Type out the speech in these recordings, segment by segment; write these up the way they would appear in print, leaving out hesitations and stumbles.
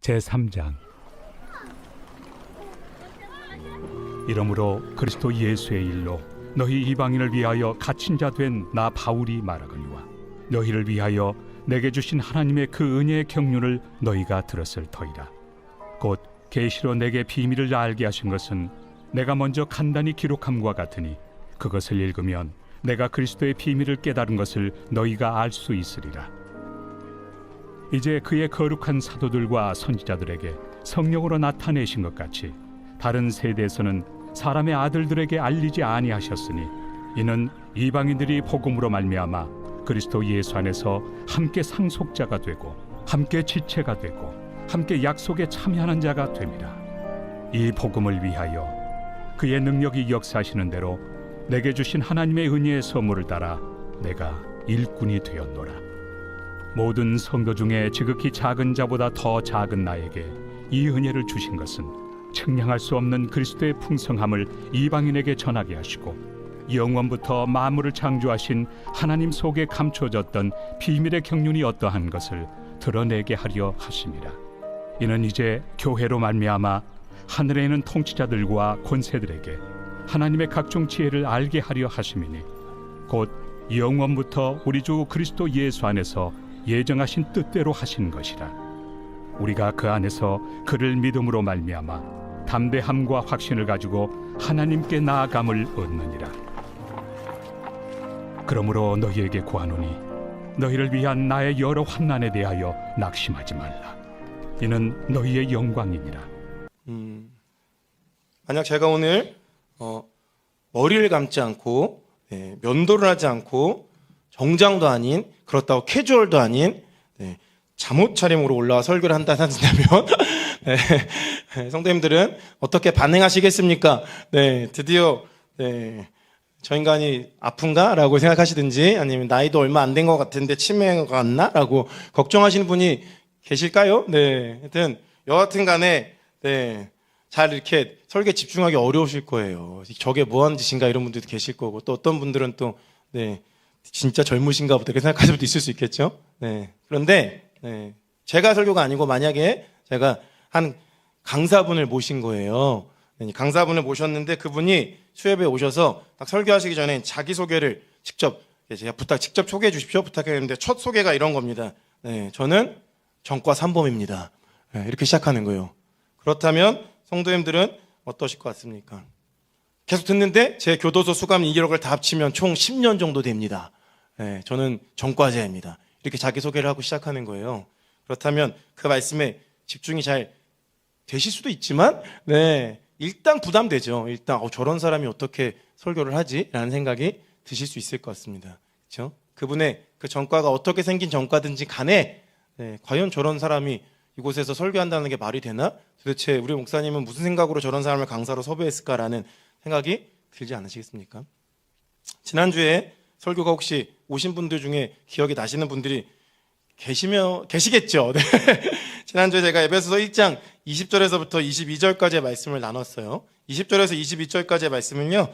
제3장. 이러므로 그리스도 예수의 일로 너희 이방인을 위하여 갇힌 자 된 나 바울이 말하거니와 너희를 위하여 내게 주신 하나님의 그 은혜의 경륜을 너희가 들었을 터이라. 곧 계시로 내게 비밀을 알게 하신 것은 내가 먼저 간단히 기록함과 같으니 그것을 읽으면 내가 그리스도의 비밀을 깨달은 것을 너희가 알 수 있으리라. 이제 그의 거룩한 사도들과 선지자들에게 성령으로 나타내신 것 같이 다른 세대에서는 사람의 아들들에게 알리지 아니하셨으니 이는 이방인들이 복음으로 말미암아 그리스도 예수 안에서 함께 상속자가 되고 함께 지체가 되고 함께 약속에 참여하는 자가 됨이라. 이 복음을 위하여 그의 능력이 역사하시는 대로 내게 주신 하나님의 은혜의 선물을 따라 내가 일꾼이 되었노라. 모든 성도 중에 지극히 작은 자보다 더 작은 나에게 이 은혜를 주신 것은 측량할 수 없는 그리스도의 풍성함을 이방인에게 전하게 하시고 영원부터 만물을 창조하신 하나님 속에 감춰졌던 비밀의 경륜이 어떠한 것을 드러내게 하려 하심이라. 이는 이제 교회로 말미암아 하늘에 있는 통치자들과 권세들에게 하나님의 각종 지혜를 알게 하려 하심이니 곧 영원부터 우리 주 그리스도 예수 안에서 예정하신 뜻대로 하신 것이라. 우리가 그 안에서 그를 믿음으로 말미암아 담대함과 확신을 가지고 하나님께 나아감을 얻느니라. 그러므로 너희에게 구하노니 너희를 위한 나의 여러 환난에 대하여 낙심하지 말라. 이는 너희의 영광이니라. 만약 제가 오늘 머리를 감지 않고 면도를 하지 않고 정장도 아닌 그렇다고 캐주얼도 아닌 잠옷 차림으로 올라와 설교를 한다면 성도님들은 어떻게 반응하시겠습니까? 드디어 저 인간이 아픈가? 라고 생각하시든지 아니면 나이도 얼마 안 된 것 같은데 치매가 왔나? 라고 걱정하시는 분이 계실까요? 하여튼 여하튼 간에 잘 이렇게 설교에 집중하기 어려우실 거예요. 저게 뭐 하는 짓인가 이런 분들도 계실 거고 또 어떤 분들은 또 진짜 젊으신가 보다 이렇게 생각하시는 분도 있을 수 있겠죠. 그런데 제가 설교가 아니고 만약에 제가 한 강사분을 모신 거예요. 강사분을 모셨는데 그분이 수협에 오셔서 딱 설교하시기 전에 자기소개를 직접 소개해 주십시오 부탁했는데 첫 소개가 이런 겁니다. 저는 전과 3범입니다. 이렇게 시작하는 거예요. 그렇다면 성도님들은 어떠실 것 같습니까? 계속 듣는데 제 교도소 수감 이력을 다 합치면 총 10년 정도 됩니다. 저는 전과자입니다. 이렇게 자기소개를 하고 시작하는 거예요. 그렇다면 그 말씀에 집중이 잘 되실 수도 있지만 일단 부담되죠. 일단 저런 사람이 어떻게 설교를 하지? 라는 생각이 드실 수 있을 것 같습니다. 그렇죠? 그분의 그 전과가 어떻게 생긴 전과든지 간에 과연 저런 사람이 이곳에서 설교한다는 게 말이 되나? 도대체 우리 목사님은 무슨 생각으로 저런 사람을 강사로 섭외했을까라는 생각이 들지 않으시겠습니까? 지난주에 설교가 혹시 오신 분들 중에 기억이 나시는 분들이 계시겠죠? 지난주에 제가 에베소서 1장 20절에서부터 22절까지의 말씀을 나눴어요. 20절에서 22절까지의 말씀은요,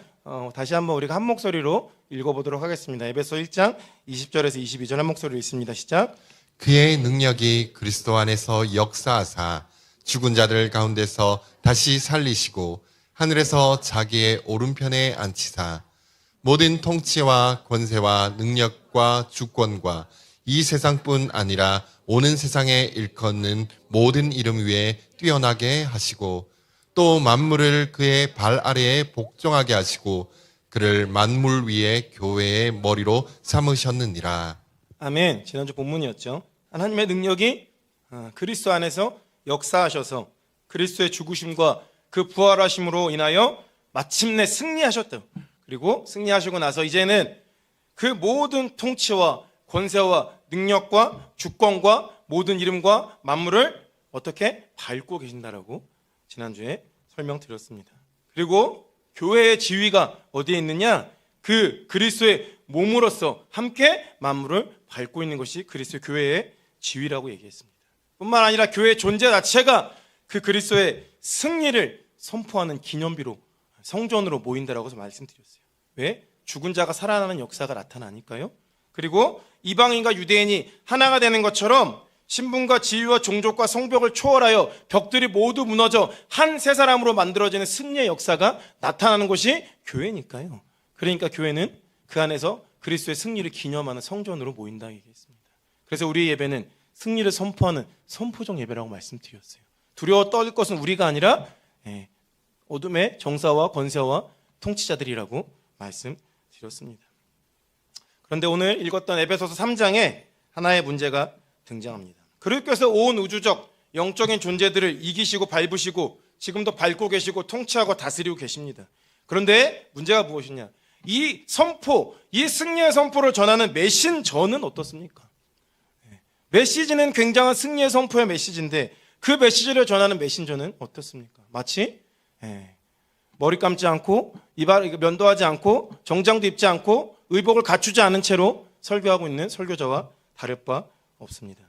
다시 한번 우리가 한 목소리로 읽어보도록 하겠습니다. 에베소 1장 20절에서 22절 한 목소리로 읽습니다. 시작. 그의 능력이 그리스도 안에서 역사하사 죽은 자들 가운데서 다시 살리시고 하늘에서 자기의 오른편에 앉히사 모든 통치와 권세와 능력과 주권과 이 세상뿐 아니라 오는 세상에 일컫는 모든 이름 위에 뛰어나게 하시고 또 만물을 그의 발 아래에 복종하게 하시고 그를 만물 위에 교회의 머리로 삼으셨느니라. 아멘. 지난주 본문이었죠. 하나님의 능력이 그리스도 안에서 역사하셔서 그리스도의 죽으심과 그 부활하심으로 인하여 마침내 승리하셨다. 그리고 승리하시고 나서 이제는 그 모든 통치와 권세와 능력과 주권과 모든 이름과 만물을 어떻게 밟고 계신다라고 지난주에 설명드렸습니다. 그리고 교회의 지위가 어디에 있느냐? 그 그리스도의 몸으로서 함께 만물을 밟고 있는 것이 그리스도의 교회의 지위라고 얘기했습니다. 뿐만 아니라 교회의 존재 자체가 그 그리스도의 승리를 선포하는 기념비로 성전으로 모인다라고 말씀드렸어요. 왜? 죽은 자가 살아나는 역사가 나타나니까요. 그리고 이방인과 유대인이 하나가 되는 것처럼 신분과 지위와 종족과 성벽을 초월하여 벽들이 모두 무너져 한 세 사람으로 만들어지는 승리의 역사가 나타나는 곳이 교회니까요. 그러니까 교회는 그 안에서 그리스도의 승리를 기념하는 성전으로 모인다 얘기했습니다. 그래서 우리의 예배는 승리를 선포하는 선포적 예배라고 말씀드렸어요. 두려워 떨 것은 우리가 아니라 어둠의 정사와 권세와 통치자들이라고 말씀드렸습니다. 그런데 오늘 읽었던 에베소서 3장에 하나의 문제가 등장합니다. 그리스도께서 온 우주적 영적인 존재들을 이기시고 밟으시고 지금도 밟고 계시고 통치하고 다스리고 계십니다. 그런데 문제가 무엇이냐? 이 선포, 이 승리의 선포를 전하는 메신저는 어떻습니까? 메시지는 굉장한 승리의 선포의 메시지인데 그 메시지를 전하는 메신저는 어떻습니까? 마치 머리 감지 않고 이발 면도하지 않고 정장도 입지 않고 의복을 갖추지 않은 채로 설교하고 있는 설교자와 다를 바 없습니다.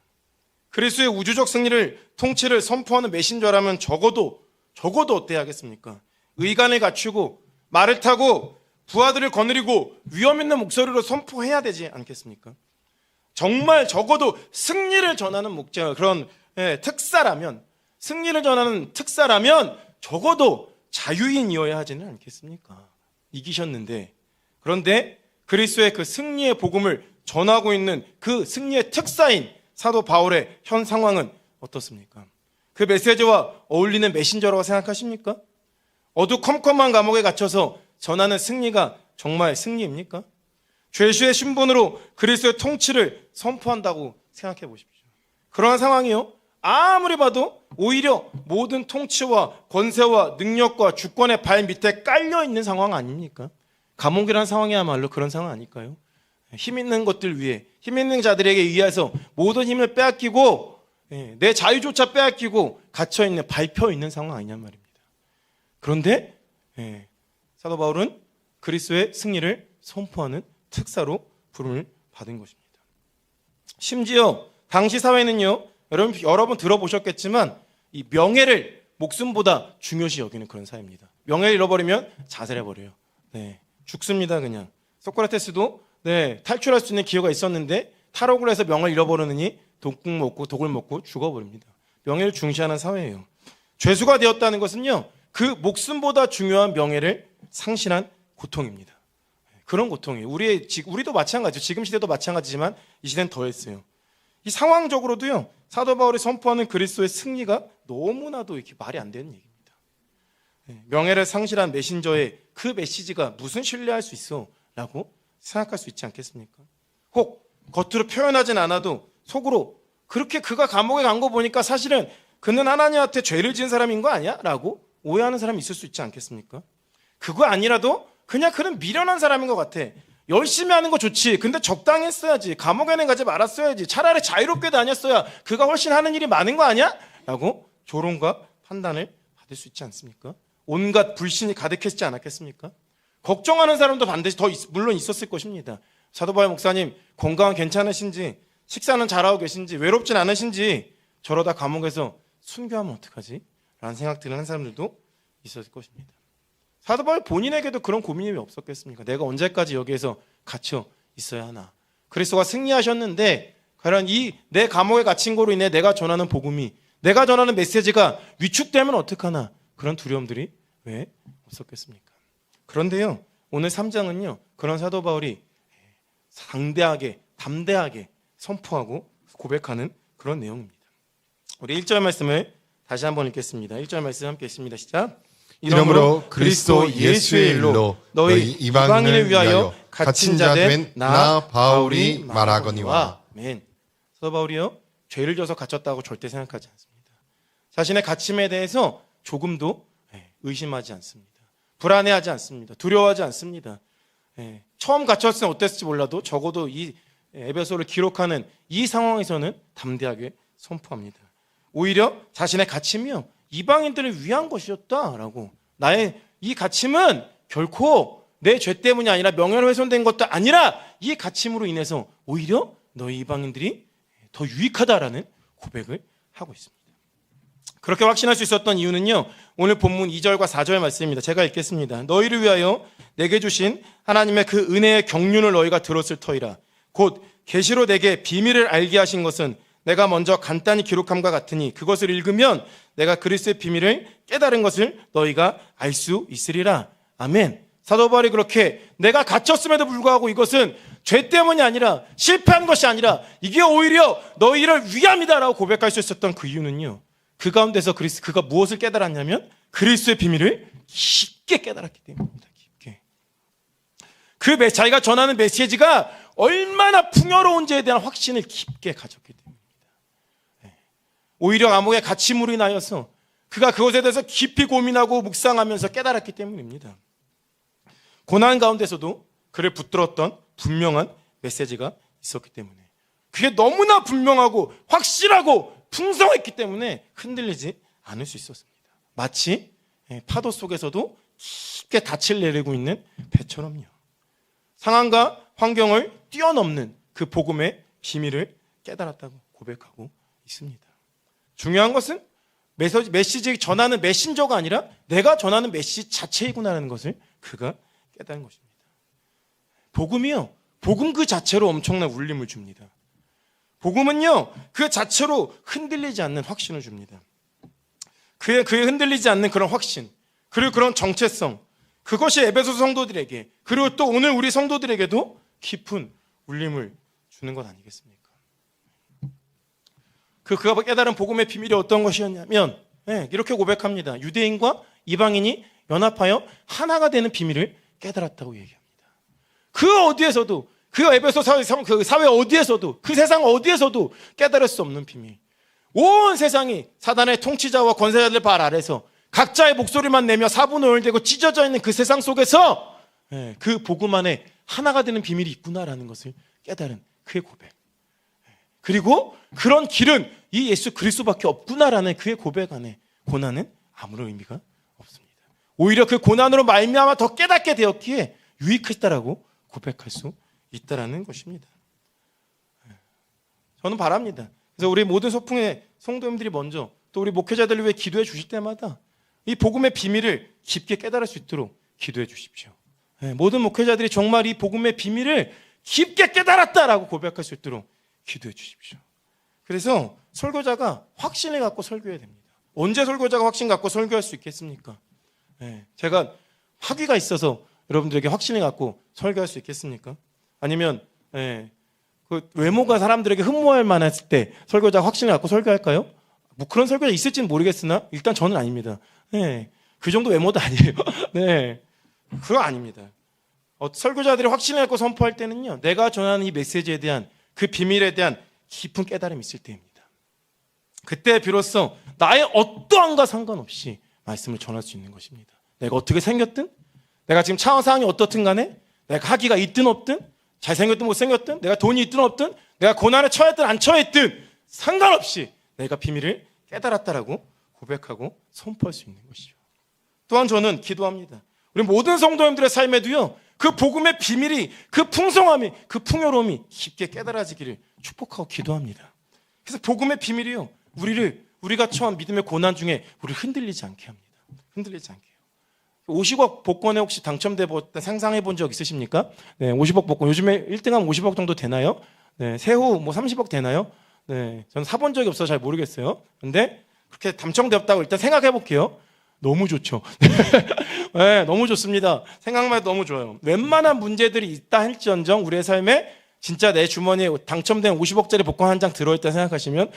그리스도의 우주적 승리를 통치를 선포하는 메신저라면 적어도 어때야 하겠습니까? 의관을 갖추고 말을 타고 부하들을 거느리고 위험 있는 목소리로 선포해야 되지 않겠습니까? 정말 적어도 승리를 전하는 목적 그런 특사라면 승리를 전하는 특사라면 적어도 자유인이어야 하지는 않겠습니까? 이기셨는데 그런데 그리스도의 그 승리의 복음을 전하고 있는 그 승리의 특사인 사도 바울의 현 상황은 어떻습니까? 그 메시지와 어울리는 메신저라고 생각하십니까? 어두컴컴한 감옥에 갇혀서 전하는 승리가 정말 승리입니까? 죄수의 신분으로 그리스도의 통치를 선포한다고 생각해 보십시오. 그러한 상황이요. 아무리 봐도 오히려 모든 통치와 권세와 능력과 주권의 발 밑에 깔려 있는 상황 아닙니까? 감옥이라는 상황이야말로 그런 상황 아닐까요? 힘 있는 것들 위해 힘 있는 자들에게 의해서 모든 힘을 빼앗기고 내 자유조차 빼앗기고 갇혀있는 밟혀 있는 상황 아니냔 말입니다. 그런데 사도 바울은 그리스도의 승리를 선포하는 특사로 부름을 받은 것입니다. 심지어 당시 사회는요, 여러분 들어보셨겠지만 이 명예를 목숨보다 중요시 여기는 그런 사회입니다. 명예를 잃어버리면 자살해버려요. 죽습니다 그냥. 소크라테스도 탈출할 수 있는 기회가 있었는데 탈옥을 해서 명을 잃어버리느니 독을 먹고 죽어버립니다. 명예를 중시하는 사회예요. 죄수가 되었다는 것은요, 그 목숨보다 중요한 명예를 상실한 고통입니다. 그런 고통이에요. 우리도 마찬가지죠. 지금 시대도 마찬가지지만 이 시대는 더했어요. 이 상황적으로도요, 사도 바울이 선포하는 그리스도의 승리가 너무나도 이렇게 말이 안 되는 얘기입니다. 명예를 상실한 메신저의 그 메시지가 무슨 신뢰할 수 있어? 라고 생각할 수 있지 않겠습니까? 혹 겉으로 표현하진 않아도 속으로 그렇게 그가 감옥에 간 거 보니까 사실은 그는 하나님한테 죄를 지은 사람인 거 아니야? 라고 오해하는 사람이 있을 수 있지 않겠습니까? 그거 아니라도 그냥 그는 미련한 사람인 것 같아. 열심히 하는 거 좋지. 근데 적당히 했어야지. 감옥에는 가지 말았어야지. 차라리 자유롭게 다녔어야 그가 훨씬 하는 일이 많은 거 아니야? 라고 조롱과 판단을 받을 수 있지 않습니까? 온갖 불신이 가득했지 않았겠습니까? 걱정하는 사람도 반드시 물론 있었을 것입니다. 사도 바울 목사님 건강은 괜찮으신지, 식사는 잘하고 계신지, 외롭진 않으신지, 저러다 감옥에서 순교하면 어떡하지? 라는 생각들을 하는 사람들도 있었을 것입니다. 사도 바울 본인에게도 그런 고민이 왜 없었겠습니까? 내가 언제까지 여기에서 갇혀 있어야 하나? 그리스도가 승리하셨는데 과연 이 내 감옥에 갇힌 거로 인해 내가 전하는 복음이, 내가 전하는 메시지가 위축되면 어떡하나? 그런 두려움들이 왜 없었겠습니까? 그런데요, 오늘 3장은요, 그런 사도 바울이 담대하게 선포하고 고백하는 그런 내용입니다. 우리 1절 말씀을 다시 한번 읽겠습니다. 1절 말씀 함께 읽습니다. 시작. 이러므로 그리스도 예수의 일로 너희 이방인을 위하여 갇힌 자 된 나 바울이 말하거니와. 아멘. 사도 바울이요, 죄를 져서 갇혔다고 절대 생각하지 않습니다. 자신의 갇힘에 대해서 조금도 의심하지 않습니다. 불안해하지 않습니다. 두려워하지 않습니다. 처음 갇혔으면 어땠을지 몰라도 적어도 이 에베소를 기록하는 이 상황에서는 담대하게 선포합니다. 오히려 자신의 갇힘이요, 이방인들을 위한 것이었다라고. 나의 이 갇힘은 결코 내 죄 때문이 아니라 명예로 훼손된 것도 아니라 이 갇힘으로 인해서 오히려 너희 이방인들이 더 유익하다라는 고백을 하고 있습니다. 그렇게 확신할 수 있었던 이유는요, 오늘 본문 2절과 4절 말씀입니다. 제가 읽겠습니다. 너희를 위하여 내게 주신 하나님의 그 은혜의 경륜을 너희가 들었을 터이라. 곧 계시로 내게 비밀을 알게 하신 것은 내가 먼저 간단히 기록함과 같으니 그것을 읽으면 내가 그리스도의 비밀을 깨달은 것을 너희가 알 수 있으리라. 아멘. 사도 바울이 그렇게 내가 갇혔음에도 불구하고 이것은 죄 때문이 아니라 실패한 것이 아니라 이게 오히려 너희를 위함이다라고 고백할 수 있었던 그 이유는요, 그 가운데서 그가 무엇을 깨달았냐면 그리스도의 비밀을 깊게 깨달았기 때문입니다. 깊게. 자기가 전하는 메시지가 얼마나 풍요로운지에 대한 확신을 깊게 가졌기 때문입니다. 오히려 감옥에 갇힘으로 인하여서 그가 그것에 대해서 깊이 고민하고 묵상하면서 깨달았기 때문입니다. 고난 가운데서도 그를 붙들었던 분명한 메시지가 있었기 때문에, 그게 너무나 분명하고 확실하고 풍성했기 때문에 흔들리지 않을 수 있었습니다. 마치 파도 속에서도 깊게 닻을 내리고 있는 배처럼요. 상황과 환경을 뛰어넘는 그 복음의 비밀을 깨달았다고 고백하고 있습니다. 중요한 것은 메시지 전하는 메신저가 아니라 내가 전하는 메시지 자체이구나라는 것을 그가 깨달은 것입니다. 복음이요, 복음 그 자체로 엄청난 울림을 줍니다. 복음은요, 그 자체로 흔들리지 않는 확신을 줍니다. 그의 흔들리지 않는 그런 확신, 그리고 그런 정체성, 그것이 에베소 성도들에게, 그리고 또 오늘 우리 성도들에게도 깊은 울림을 주는 것 아니겠습니까? 그가 깨달은 복음의 비밀이 어떤 것이었냐면, 이렇게 고백합니다. 유대인과 이방인이 연합하여 하나가 되는 비밀을 깨달았다고 얘기합니다. 그 어디에서도, 그 에베소 사회 어디에서도, 그 세상 어디에서도 깨달을 수 없는 비밀. 온 세상이 사단의 통치자와 권세자들 발 아래서 각자의 목소리만 내며 사분오열되고 찢어져 있는 그 세상 속에서 그 복음 안에 하나가 되는 비밀이 있구나라는 것을 깨달은 그의 고백. 그리고 그런 길은 이 예수 그리스도밖에 없구나라는 그의 고백 안에 고난은 아무런 의미가 없습니다. 오히려 그 고난으로 말미암아 더 깨닫게 되었기에 유익했다라고 고백할 수 있다라는 것입니다. 저는 바랍니다. 그래서 우리 모든 소풍의 성도님들이 먼저 또 우리 목회자들을 위해 기도해 주실 때마다 이 복음의 비밀을 깊게 깨달을 수 있도록 기도해 주십시오. 모든 목회자들이 정말 이 복음의 비밀을 깊게 깨달았다라고 고백할 수 있도록 기도해 주십시오. 그래서 설교자가 확신을 갖고 설교해야 됩니다. 언제 설교자가 확신 갖고 설교할 수 있겠습니까? 제가 학위가 있어서 여러분들에게 확신을 갖고 설교할 수 있겠습니까? 아니면 그 외모가 사람들에게 흠모할 만했을 때 설교자가 확신을 갖고 설교할까요? 뭐 그런 설교자 있을지는 모르겠으나 일단 저는 아닙니다. 그 정도 외모도 아니에요. 네, 그거 아닙니다. 설교자들이 확신을 갖고 선포할 때는요, 내가 전하는 이 메시지에 대한 그 비밀에 대한 깊은 깨달음이 있을 때입니다. 그때 비로소 나의 어떠함과 상관없이 말씀을 전할 수 있는 것입니다. 내가 어떻게 생겼든, 내가 지금 상황이 어떻든 간에, 내가 학위가 있든 없든, 잘생겼든 못생겼든, 내가 돈이 있든 없든, 내가 고난에 처했든 안 처했든 상관없이 내가 비밀을 깨달았다라고 고백하고 선포할 수 있는 것이죠. 또한 저는 기도합니다. 우리 모든 성도님들의 삶에도요, 그 복음의 비밀이, 그 풍성함이, 그 풍요로움이 깊게 깨달아지기를 축복하고 기도합니다. 그래서 복음의 비밀이요, 우리가 처한 믿음의 고난 중에 우리를 흔들리지 않게 합니다. 흔들리지 않게. 50억 복권에 혹시 당첨돼 상상해 본 적 있으십니까? 네, 50억 복권. 요즘에 1등하면 50억 정도 되나요? 네, 세후 뭐 30억 되나요? 네, 저는 사본 적이 없어서 잘 모르겠어요. 근데 그렇게 당첨되었다고 일단 생각해 볼게요. 너무 좋죠. 네, 너무 좋습니다. 생각만 해도 너무 좋아요. 웬만한 문제들이 있다 할지언정 우리의 삶에 진짜 내 주머니에 당첨된 50억짜리 복권 한 장 들어있다 생각하시면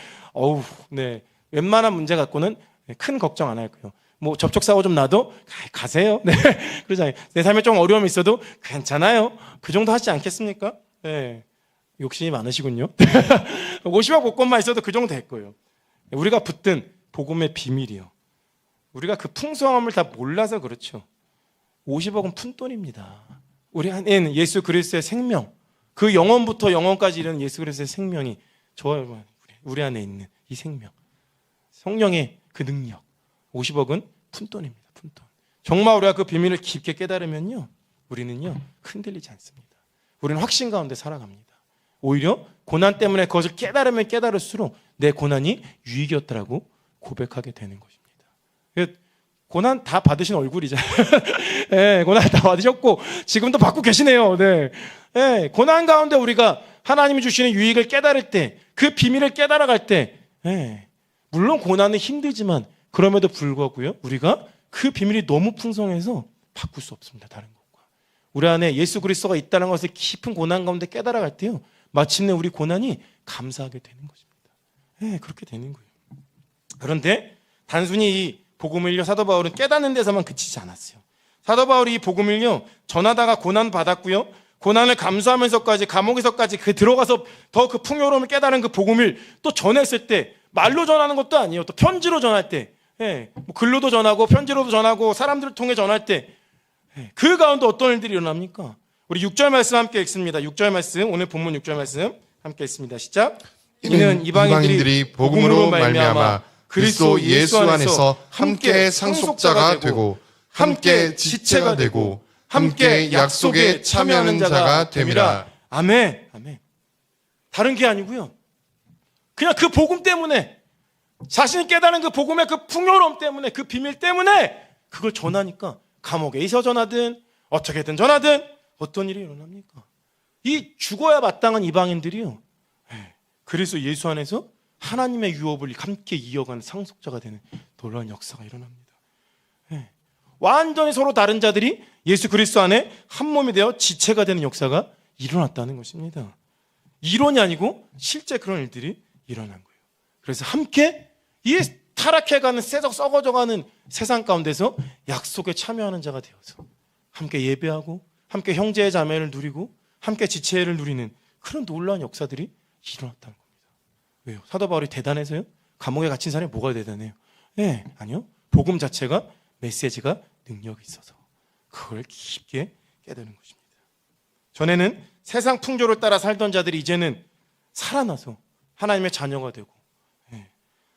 네, 웬만한 문제 갖고는 큰 걱정 안 할 거예요. 뭐 접촉사고 좀 나도 가세요. 네, 그러잖아요. 내 삶에 좀 어려움이 있어도 괜찮아요. 그 정도 하지 않겠습니까? 네, 욕심이 많으시군요. 50억 복권만 있어도 그 정도 될 거예요. 우리가 붙든 복음의 비밀이요, 우리가 그 풍성함을 다 몰라서 그렇죠. 50억은 푼돈입니다. 우리 안에는 예수 그리스도의 생명, 그 영원부터 영원까지 이르는 예수 그리스도의 생명이 우리 안에 있는 이 생명, 성령의 그 능력, 50억은 푼돈입니다. 푼돈. 정말 우리가 그 비밀을 깊게 깨달으면요, 우리는요 흔들리지 않습니다. 우리는 확신 가운데 살아갑니다. 오히려 고난 때문에 그것을 깨달으면 깨달을수록 내 고난이 유익이었다라고 고백하게 되는 것입니다. 고난 다 받으신 얼굴이잖아요. 네, 고난 다 받으셨고 지금도 받고 계시네요. 네. 네, 고난 가운데 우리가 하나님이 주시는 유익을 깨달을 때 그 비밀을 깨달아갈 때 물론 고난은 힘들지만 그럼에도 불구하고요 우리가 그 비밀이 너무 풍성해서 바꿀 수 없습니다. 다른 것과 우리 안에 예수 그리스도가 있다는 것을 깊은 고난 가운데 깨달아갈 때요 마침내 우리 고난이 감사하게 되는 것입니다. 그렇게 되는 거예요. 그런데 단순히 이 복음을요 사도 바울은 깨닫는 데서만 그치지 않았어요. 사도 바울이 이 복음을요 전하다가 고난 받았고요 고난을 감수하면서까지 감옥에서까지 들어가서 더 그 풍요로움을 깨달은 그 복음을 또 전했을 때 말로 전하는 것도 아니에요. 또 편지로 전할 때 뭐 글로도 전하고 편지로도 전하고 사람들을 통해 전할 때 그 가운데 어떤 일들이 일어납니까? 우리 6절 말씀 함께 읽습니다. 6절 말씀 오늘 본문 6절 말씀 함께 읽습니다. 시작. 이는 이방인들이 복음으로 말미암아 그리스도 예수 안에서 함께 상속자가 되고 함께 지체가 되고 함께 약속에 참여하는 자가 됨이라. 아멘. 아멘. 다른 게 아니고요. 그냥 그 복음 때문에 자신이 깨달은 그 복음의 그 풍요로움 때문에 그 비밀 때문에 그걸 전하니까 감옥에 있어 전하든 어떻게든 전하든 어떤 일이 일어납니까? 이 죽어야 마땅한 이방인들이요. 그래서 예수 안에서 하나님의 유업을 함께 이어가는 상속자가 되는 놀라운 역사가 일어납니다. 완전히 서로 다른 자들이 예수 그리스도 안에 한 몸이 되어 지체가 되는 역사가 일어났다는 것입니다. 이론이 아니고 실제 그런 일들이 일어난 거예요. 그래서 함께 이 타락해가는 썩어져가는 세상 가운데서 약속에 참여하는 자가 되어서 함께 예배하고 함께 형제의 자매를 누리고 함께 지체를 누리는 그런 놀라운 역사들이 일어났다는 겁니다. 왜요? 사도 바울이 대단해서요? 감옥에 갇힌 사람이 뭐가 대단해요? 아니요. 복음 자체가 메시지가 능력이 있어서 그걸 깊게 깨닫는 것입니다. 전에는 세상 풍조를 따라 살던 자들이 이제는 살아나서 하나님의 자녀가 되고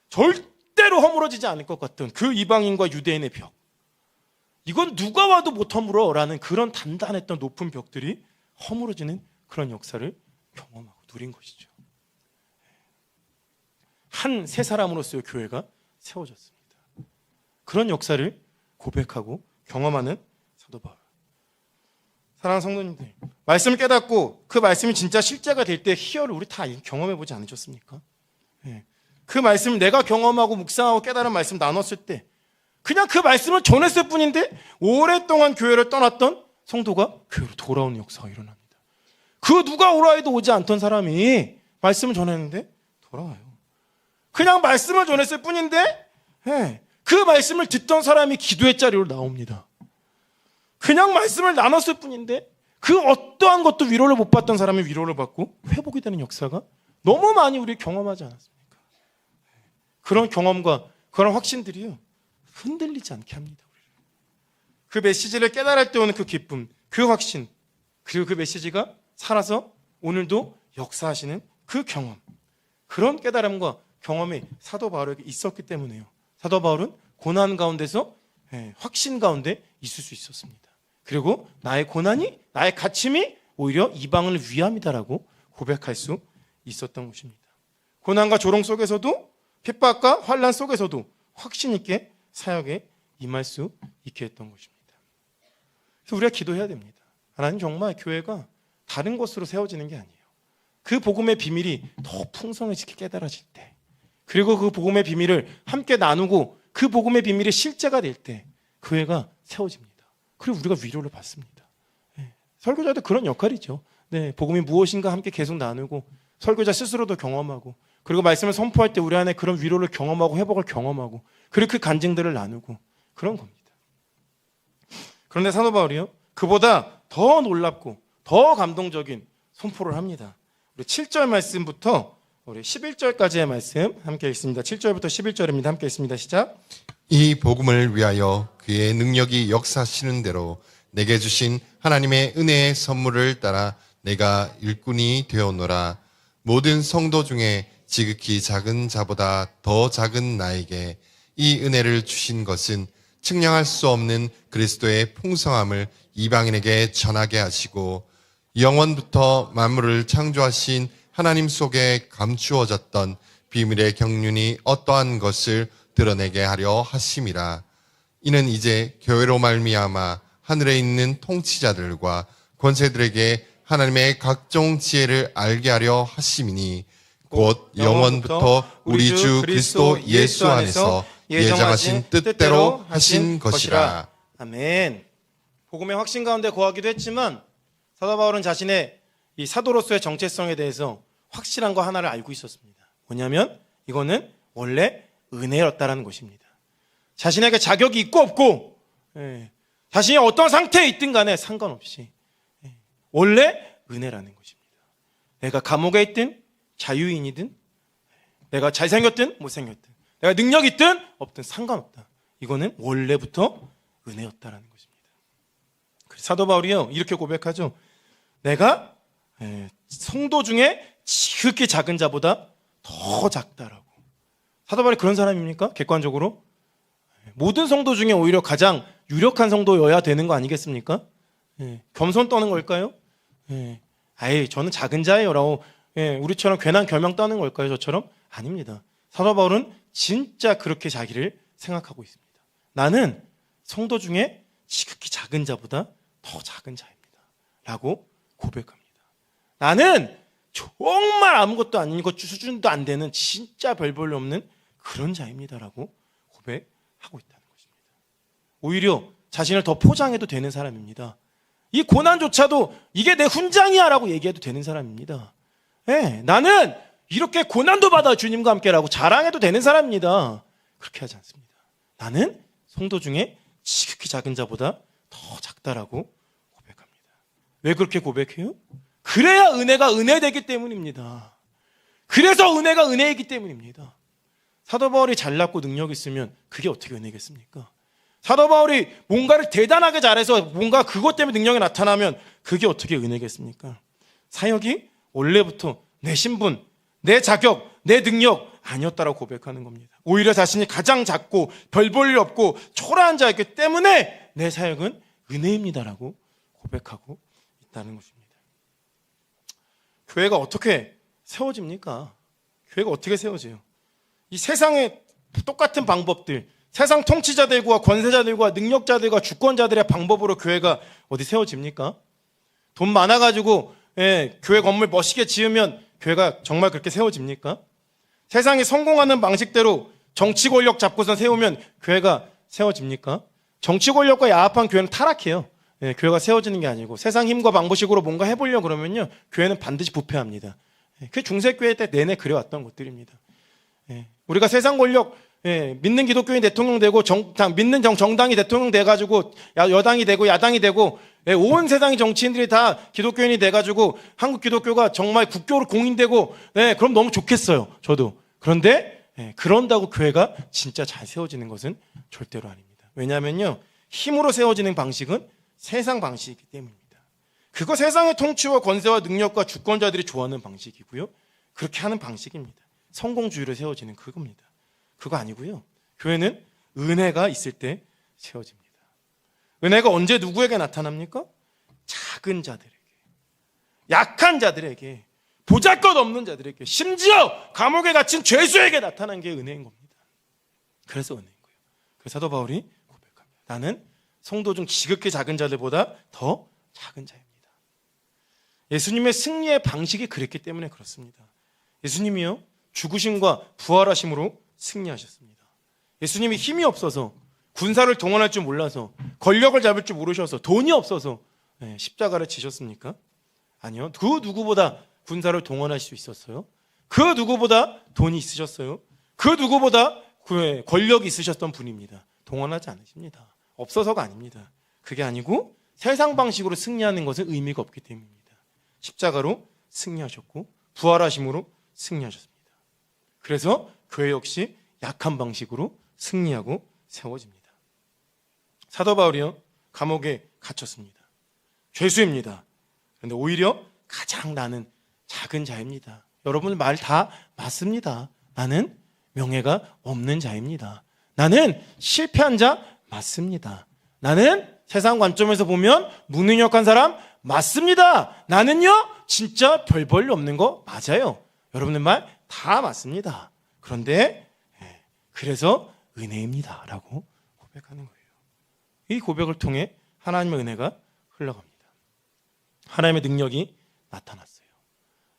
절대로 허물어지지 않을 것 같던 그 이방인과 유대인의 벽, 이건 누가 와도 못 허물어라는 그런 단단했던 높은 벽들이 허물어지는 그런 역사를 경험하고 누린 것이죠. 한 세 사람으로서의 교회가 세워졌습니다. 그런 역사를 고백하고 경험하는 사도 바울. 사랑하는 성도님들, 말씀을 깨닫고 그 말씀이 진짜 실제가 될 때 희열을 우리 다 경험해보지 않으셨습니까? 그 말씀을 내가 경험하고 묵상하고 깨달은 말씀 나눴을 때 그냥 그 말씀을 전했을 뿐인데 오랫동안 교회를 떠났던 성도가 교회로 돌아오는 역사가 일어납니다. 그 누가 오라 해도 오지 않던 사람이 말씀을 전했는데 돌아와요. 그냥 말씀을 전했을 뿐인데 그 말씀을 듣던 사람이 기도의 자리로 나옵니다. 그냥 말씀을 나눴을 뿐인데 그 어떠한 것도 위로를 못 받던 사람이 위로를 받고 회복이 되는 역사가 너무 많이 우리 경험하지 않았습니까? 그런 경험과 그런 확신들이요 흔들리지 않게 합니다. 그 메시지를 깨달을 때 오는 그 기쁨, 그 확신, 그리고 그 메시지가 살아서 오늘도 역사하시는 그 경험, 그런 깨달음과 경험이 사도 바울에게 있었기 때문에요. 사도 바울은 고난 가운데서 확신 가운데 있을 수 있었습니다. 그리고 나의 고난이, 나의 갇힘이 오히려 이방을 위함이다라고 고백할 수 있었던 것입니다. 고난과 조롱 속에서도 핍박과 환난 속에서도 확신 있게 사역에 임할 수 있게 했던 것입니다. 그래서 우리가 기도해야 됩니다. 하나님, 정말 교회가 다른 곳으로 세워지는 게 아니에요. 그 복음의 비밀이 더 풍성해지게 깨달아질 때, 그리고 그 복음의 비밀을 함께 나누고 그 복음의 비밀이 실제가 될 때 교회가 세워집니다. 그리고 우리가 위로를 받습니다. 설교자도 그런 역할이죠. 복음이 무엇인가 함께 계속 나누고 설교자 스스로도 경험하고, 그리고 말씀을 선포할 때 우리 안에 그런 위로를 경험하고 회복을 경험하고, 그리고 그 간증들을 나누고 그런 겁니다. 그런데 사도 바울이요, 그보다 더 놀랍고 더 감동적인 선포를 합니다. 우리 7절 말씀부터 우리 11절까지의 말씀 함께 읽습니다. 7절부터 11절입니다. 함께 읽습니다. 시작. 이 복음을 위하여 그의 능력이 역사하시는 대로 내게 주신 하나님의 은혜의 선물을 따라 내가 일꾼이 되었노라. 모든 성도 중에 지극히 작은 자보다 더 작은 나에게 이 은혜를 주신 것은 측량할 수 없는 그리스도의 풍성함을 이방인에게 전하게 하시고, 영원부터 만물을 창조하신 하나님 속에 감추어졌던 비밀의 경륜이 어떠한 것을 드러내게 하려 하심이라. 이는 이제 교회로 말미암아 하늘에 있는 통치자들과 권세들에게 하나님의 각종 지혜를 알게 하려 하심이니, 곧 영원부터 우리 주 그리스도 예수 안에서 예정하신 뜻대로 하신 것이라. 아멘. 복음의 확신 가운데 거하기도 했지만 사도 바울은 자신의 이 사도로서의 정체성에 대해서 확실한 거 하나를 알고 있었습니다. 뭐냐면 이거는 원래 은혜였다라는 것입니다. 자신에게 자격이 있고 없고 자신이 어떤 상태에 있든 간에 상관없이 원래 은혜라는 것입니다. 내가 감옥에 있든 자유인이든 내가 잘생겼든 못생겼든 내가 능력이 있든 없든 상관없다. 이거는 원래부터 은혜였다라는 것입니다. 사도 바울이요 이렇게 고백하죠. 내가 성도 중에 지극히 작은 자보다 더 작다라고. 사도 바울이 그런 사람입니까? 객관적으로 모든 성도 중에 오히려 가장 유력한 성도여야 되는 거 아니겠습니까? 겸손 떠는 걸까요? 아예 저는 작은 자예요라고 우리처럼 괜한 결명 떠는 걸까요? 저처럼? 아닙니다. 사도 바울은 진짜 그렇게 자기를 생각하고 있습니다. 나는 성도 중에 지극히 작은 자보다 더 작은 자입니다 라고 고백합니다. 나는 정말 아무것도 아닌 것 수준도 안 되는 진짜 별 볼일 없는 그런 자입니다라고 고백하고 있다는 것입니다. 오히려 자신을 더 포장해도 되는 사람입니다. 이 고난조차도 이게 내 훈장이야라고 얘기해도 되는 사람입니다. 나는 이렇게 고난도 받아 주님과 함께라고 자랑해도 되는 사람입니다. 그렇게 하지 않습니다. 나는 성도 중에 지극히 작은 자보다 더 작다라고 고백합니다. 왜 그렇게 고백해요? 그래야 은혜가 은혜되기 때문입니다. 그래서 은혜가 은혜이기 때문입니다. 사도 바울이 잘났고 능력이 있으면 그게 어떻게 은혜겠습니까? 사도 바울이 뭔가를 대단하게 잘해서 뭔가 그것 때문에 능력이 나타나면 그게 어떻게 은혜겠습니까? 사역이 원래부터 내 신분, 내 자격, 내 능력 아니었다라고 고백하는 겁니다. 오히려 자신이 가장 작고 별 볼 일 없고 초라한 자였기 때문에 내 사역은 은혜입니다라고 고백하고 있다는 것입니다. 교회가 어떻게 세워집니까? 교회가 어떻게 세워져요? 이 세상의 똑같은 방법들, 세상 통치자들과 권세자들과 능력자들과 주권자들의 방법으로 교회가 어디 세워집니까? 돈 많아가지고 교회 건물 멋있게 지으면 교회가 정말 그렇게 세워집니까? 세상이 성공하는 방식대로 정치 권력 잡고선 세우면 교회가 세워집니까? 정치 권력과 야합한 교회는 타락해요. 교회가 세워지는 게 아니고 세상 힘과 방법식으로 뭔가 해보려고 그러면요 교회는 반드시 부패합니다. 그 중세교회 때 내내 그래왔던 것들입니다. 우리가 세상 권력 믿는 기독교인 대통령 되고 믿는 정당이 대통령 돼가지고 여당이 되고 야당이 되고 온 세상의 정치인들이 다 기독교인이 돼가지고 한국 기독교가 정말 국교로 공인되고 그럼 너무 좋겠어요. 저도. 그런데 그런다고 교회가 진짜 잘 세워지는 것은 절대로 아닙니다. 왜냐하면요 힘으로 세워지는 방식은 세상 방식이기 때문입니다. 그거 세상의 통치와 권세와 능력과 주권자들이 좋아하는 방식이고요. 그렇게 하는 방식입니다. 성공주의로 세워지는 그겁니다. 그거 아니고요. 교회는 은혜가 있을 때 세워집니다. 은혜가 언제 누구에게 나타납니까? 작은 자들에게, 약한 자들에게, 보잘것없는 자들에게, 심지어 감옥에 갇힌 죄수에게 나타난 게 은혜인 겁니다. 그래서 은혜인 거예요. 그래서 사도 바울이 고백합니다. 나는 성도 중 지극히 작은 자들보다 더 작은 자입니다. 예수님의 승리의 방식이 그랬기 때문에 그렇습니다. 예수님이요 죽으심과 부활하심으로 승리하셨습니다. 예수님이 힘이 없어서 군사를 동원할 줄 몰라서 권력을 잡을 줄 모르셔서 돈이 없어서 십자가를 지셨습니까? 아니요. 그 누구보다 군사를 동원할 수 있었어요. 그 누구보다 돈이 있으셨어요. 그 누구보다 권력이 있으셨던 분입니다. 동원하지 않으십니다. 없어서가 아닙니다. 그게 아니고 세상 방식으로 승리하는 것은 의미가 없기 때문입니다. 십자가로 승리하셨고 부활하심으로 승리하셨습니다. 그래서 교회 역시 약한 방식으로 승리하고 세워집니다. 사도 바울이요 감옥에 갇혔습니다. 죄수입니다. 그런데 오히려 가장 나는 작은 자입니다. 여러분 말 다 맞습니다. 나는 명예가 없는 자입니다. 나는 실패한 자 맞습니다. 나는 세상 관점에서 보면 무능력한 사람 맞습니다. 나는요 진짜 별 볼일 없는 거 맞아요. 여러분의 말 다 맞습니다. 그런데 그래서 은혜입니다 라고 고백하는 거예요. 이 고백을 통해 하나님의 은혜가 흘러갑니다. 하나님의 능력이 나타났어요.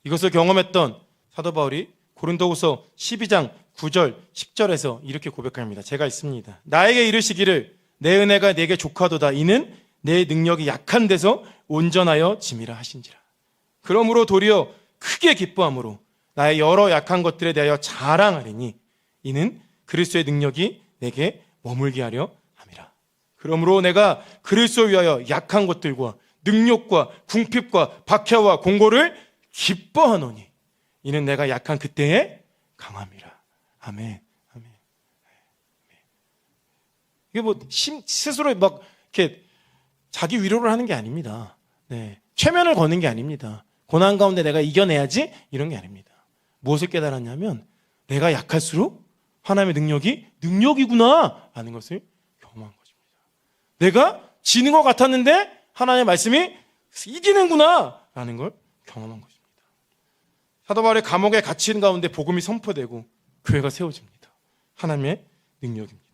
이것을 경험했던 사도 바울이 고린도후서 12장 9절 10절에서 이렇게 고백합니다. 제가 있습니다. 나에게 이르시기를 내 은혜가 내게 족하도다. 이는 내 능력이 약한 데서 온전하여 짐이라 하신지라. 그러므로 도리어 크게 기뻐함으로 나의 여러 약한 것들에 대하여 자랑하리니 이는 그리스도의 능력이 내게 머물게 하려 함이라. 그러므로 내가 그리스도를 위하여 약한 것들과 능력과 궁핍과 박해와 공고를 기뻐하노니 이는 내가 약한 그때에 강함이라. 아멘. 아멘. 이게 뭐 스스로 막 이렇게 자기 위로를 하는 게 아닙니다. 네. 최면을 거는 게 아닙니다. 고난 가운데 내가 이겨내야지 이런 게 아닙니다. 무엇을 깨달았냐면 내가 약할수록 하나님의 능력이 능력이구나 라는 것을 경험한 것입니다. 내가 지는 것 같았는데 하나님의 말씀이 이기는구나 라는 걸 경험한 것입니다. 사도 바울의 감옥에 갇힌 가운데 복음이 선포되고 교회가 세워집니다. 하나님의 능력입니다.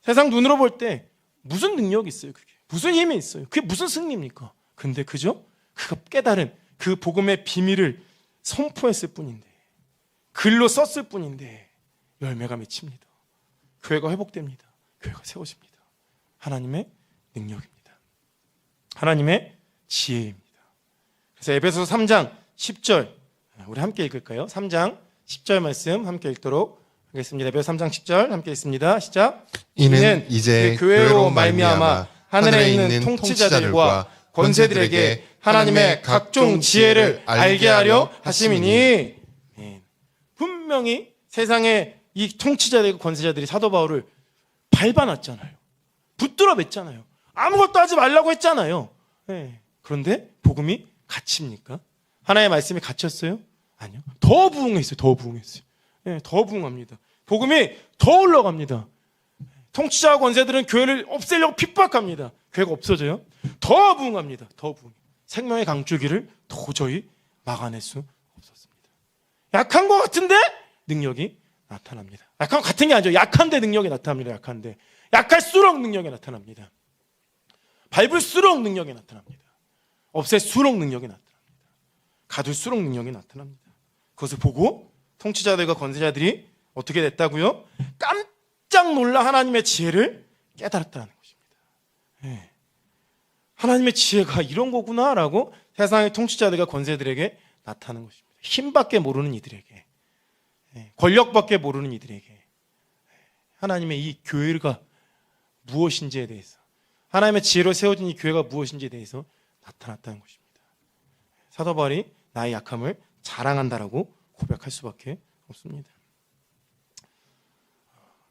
세상 눈으로 볼 때 무슨 능력이 있어요? 그게 무슨 힘이 있어요? 그게 무슨 승리입니까? 근데 그저 그가 깨달은 그 복음의 비밀을 선포했을 뿐인데, 글로 썼을 뿐인데 열매가 맺힙니다. 교회가 회복됩니다. 교회가 세워집니다. 하나님의 능력입니다. 하나님의 지혜입니다. 그래서 에베소서 3장 10절 우리 함께 읽을까요? 3장 10절 말씀 함께 읽도록 하겠습니다. 에베소 3장 10절 함께 읽습니다. 시작. 이는 이제 교회로 말미암아 하늘에 있는 통치자들과 권세들에게 하나님의 각종 지혜를 알게 하려 하심이니. 분명히 세상의 이 통치자들과 권세자들이 사도 바울을 밟아놨잖아요. 붙들어 맸잖아요. 아무것도 하지 말라고 했잖아요. 그런데 복음이 갇힙니까? 하나님의 말씀이 갇혔어요? 아니요. 더 부흥했어요. 더 부흥했어요. 더 부흥합니다. 복음이 더 올라갑니다. 통치자와 권세들은 교회를 없애려고 핍박합니다. 교회가 없어져요? 더 부흥합니다. 더 부흥. 생명의 강줄기를 도저히 막아낼 수 없었습니다. 약한 것 같은데 능력이 나타납니다. 약한 것 같은 게 아니죠. 약한데 능력이 나타납니다. 약한데. 약할수록 능력이 나타납니다. 밟을수록 능력이 나타납니다. 없앨수록 능력이 나타납니다. 가둘수록 능력이 나타납니다. 그것을 보고 통치자들과 권세자들이 어떻게 됐다고요? 깜짝 놀라 하나님의 지혜를 깨달았다는 것입니다. 하나님의 지혜가 이런 거구나라고 세상의 통치자들과 권세들에게 나타나는 것입니다. 힘밖에 모르는 이들에게, 권력밖에 모르는 이들에게 하나님의 이 교회가 무엇인지에 대해서, 하나님의 지혜로 세워진 이 교회가 무엇인지에 대해서 나타났다는 것입니다. 사도 바울이 나의 약함을 자랑한다라고 고백할 수밖에 없습니다.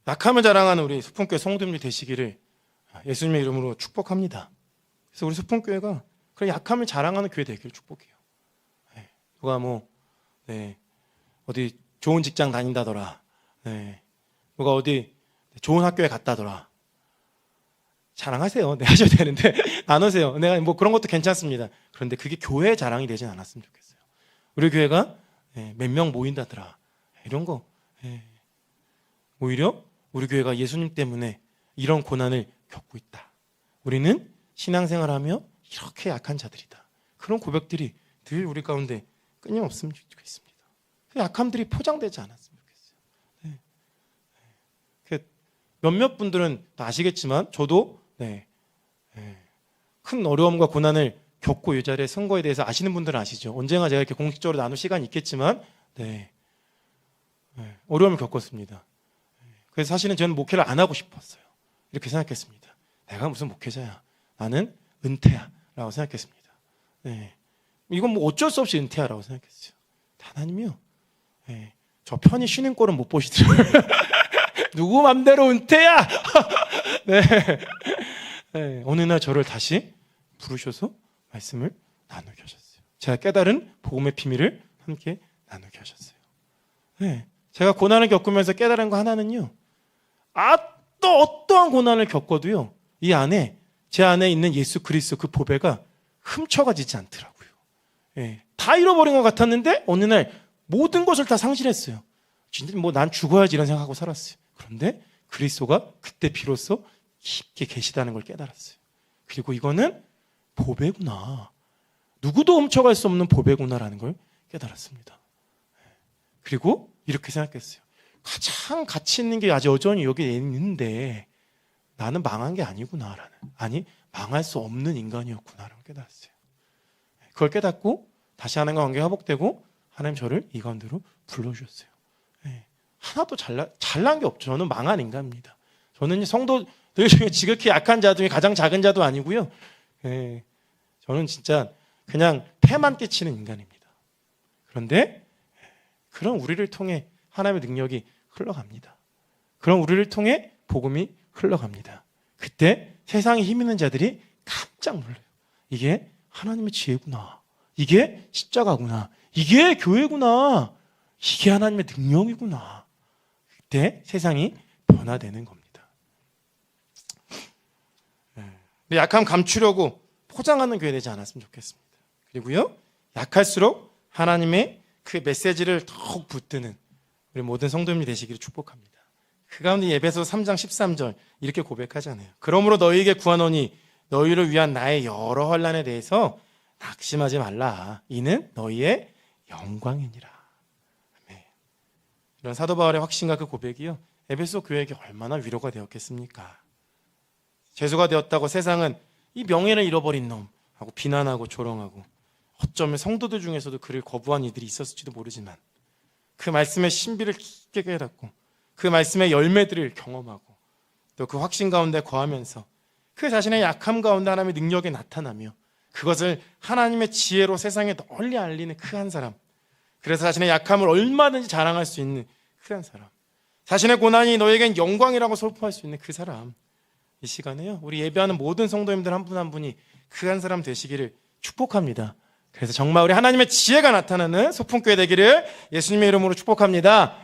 약함을 자랑하는 우리 소풍교회 성도님들 되시기를 예수님의 이름으로 축복합니다. 그래서 우리 소풍교회가 그런 약함을 자랑하는 교회 되기를 축복해요. 누가 어디 좋은 직장 다닌다더라, 누가 어디 좋은 학교에 갔다더라, 자랑하세요. 네, 하셔도 되는데 나누세요. 내가 뭐 그런 것도 괜찮습니다. 그런데 그게 교회의 자랑이 되진 않았으면 좋겠어요. 우리 교회가 몇 명 모인다더라, 이런 거. 오히려 우리 교회가 예수님 때문에 이런 고난을 겪고 있다. 우리는 신앙생활하며 이렇게 약한 자들이다. 그런 고백들이 늘 우리 가운데 끊임없으면 좋겠습니다. 그 약함들이 포장되지 않았으면 좋겠어요. 몇몇 분들은 아시겠지만 저도 큰 어려움과 고난을 겪고 이 자리에 선 거에 대해서 아시는 분들은 아시죠. 언젠가 제가 이렇게 공식적으로 나눌 시간이 있겠지만 어려움을 겪었습니다. 그래서 사실은 저는 목회를 안 하고 싶었어요. 이렇게 생각했습니다. 내가 무슨 목회자야, 나는 은퇴야 라고 생각했습니다. 이건 뭐 어쩔 수 없이 은퇴야 라고 생각했어요. 하나님이요, 저 편히 쉬는 꼴은 못 보시더라고요. 누구 맘대로 은퇴야. 어느 날 저를 다시 부르셔서 말씀을 나누게 하셨어요. 제가 깨달은 복음의 비밀을 함께 나누게 하셨어요. 제가 고난을 겪으면서 깨달은 거 하나는요, 또 어떠한 고난을 겪어도요, 이 안에, 제 안에 있는 예수 그리스도 그 보배가 훔쳐가지지 않더라고요. 다 잃어버린 것 같았는데 어느 날 모든 것을 다 상실했어요. 진짜 뭐 난 죽어야지 이런 생각하고 살았어요. 그런데 그리스도가 그때 비로소 깊게 계시다는 걸 깨달았어요. 그리고 이거는 보배구나, 누구도 훔쳐갈 수 없는 보배구나라는 걸 깨달았습니다. 그리고 이렇게 생각했어요. 가장 가치 있는 게 아직 여전히 여기 있는데 나는 망한 게 아니구나라는, 아니 망할 수 없는 인간이었구나라는 걸 깨달았어요. 그걸 깨닫고 다시 하나님과 관계가 회복되고 하나님 저를 이 가운데로 불러주셨어요. 하나도 잘난 게 없죠. 저는 망한 인간입니다. 저는 성도들 중에 지극히 약한 자 중에 가장 작은 자도 아니고요. 저는 진짜 그냥 폐만 끼치는 인간입니다. 그런데 그런 우리를 통해 하나님의 능력이 흘러갑니다. 그런 우리를 통해 복음이 흘러갑니다. 그때 세상에 힘 있는 자들이 깜짝 놀라요. 이게 하나님의 지혜구나. 이게 십자가구나. 이게 교회구나. 이게 하나님의 능력이구나. 그때 세상이 변화되는 겁니다. 근데 약함 감추려고 포장하는 교회 되지 않았으면 좋겠습니다. 그리고요, 약할수록 하나님의 그 메시지를 더욱 붙드는 우리 모든 성도님이 되시기를 축복합니다. 그 가운데 에베소서 3장 13절 이렇게 고백하잖아요. 그러므로 너희에게 구하노니 너희를 위한 나의 여러 환난에 대해서 낙심하지 말라. 이는 너희의 영광이니라. 아멘. 이런 사도 바울의 확신과 그 고백이요, 에베소 교회에게 얼마나 위로가 되었겠습니까? 죄수가 되었다고 세상은 이 명예를 잃어버린 놈 하고 비난하고 조롱하고, 어쩌면 성도들 중에서도 그를 거부한 이들이 있었을지도 모르지만 그 말씀의 신비를 깊게 깨닫고 그 말씀의 열매들을 경험하고 또 그 확신 가운데 거하면서 그 자신의 약함 가운데 하나님의 능력이 나타나며 그것을 하나님의 지혜로 세상에 널리 알리는 그 한 사람, 그래서 자신의 약함을 얼마든지 자랑할 수 있는 그 한 사람, 자신의 고난이 너에겐 영광이라고 선포할 수 있는 그 사람, 이 시간에요 우리 예배하는 모든 성도님들 한 분 한 분이 그 한 사람 되시기를 축복합니다. 그래서 정말 우리 하나님의 지혜가 나타나는 소풍교회 되기를 예수님의 이름으로 축복합니다.